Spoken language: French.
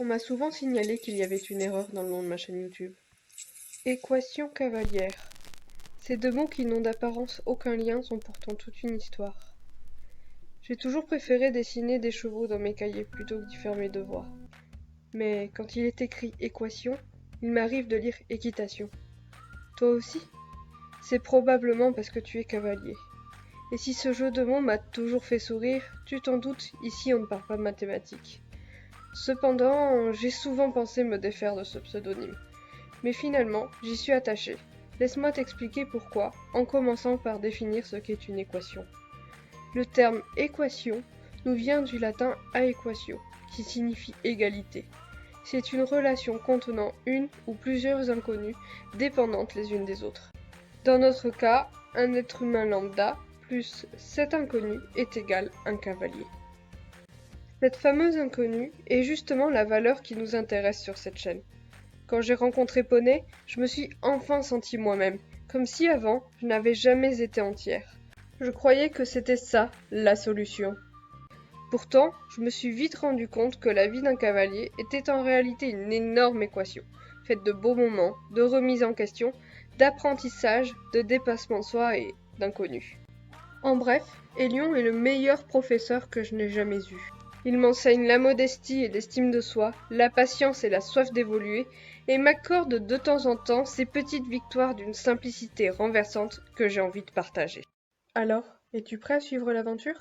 On m'a souvent signalé qu'il y avait une erreur dans le nom de ma chaîne YouTube. Équation cavalière. Ces deux mots qui n'ont d'apparence aucun lien sont pourtant toute une histoire. J'ai toujours préféré dessiner des chevaux dans mes cahiers plutôt que d'y faire mes devoirs. Mais quand il est écrit équation, il m'arrive de lire équitation. Toi aussi? C'est probablement parce que tu es cavalier. Et si ce jeu de mots m'a toujours fait sourire, tu t'en doutes, ici on ne parle pas de mathématiques. Cependant, j'ai souvent pensé me défaire de ce pseudonyme. Mais finalement, j'y suis attachée. Laisse-moi t'expliquer pourquoi, en commençant par définir ce qu'est une équation. Le terme équation nous vient du latin aequatio, qui signifie égalité. C'est une relation contenant une ou plusieurs inconnues dépendantes les unes des autres. Dans notre cas, un être humain lambda plus cet inconnu est égal à un cavalier. Cette fameuse inconnue est justement la valeur qui nous intéresse sur cette chaîne. Quand j'ai rencontré Poney, je me suis enfin sentie moi-même, comme si avant, je n'avais jamais été entière. Je croyais que c'était ça, la solution. Pourtant, je me suis vite rendu compte que la vie d'un cavalier était en réalité une énorme équation, faite de beaux moments, de remise en question, d'apprentissage, de dépassement de soi et d'inconnu. En bref, Elion est le meilleur professeur que je n'ai jamais eu. Il m'enseigne la modestie et l'estime de soi, la patience et la soif d'évoluer, et m'accorde de temps en temps ces petites victoires d'une simplicité renversante que j'ai envie de partager. Alors, es-tu prêt à suivre l'aventure ?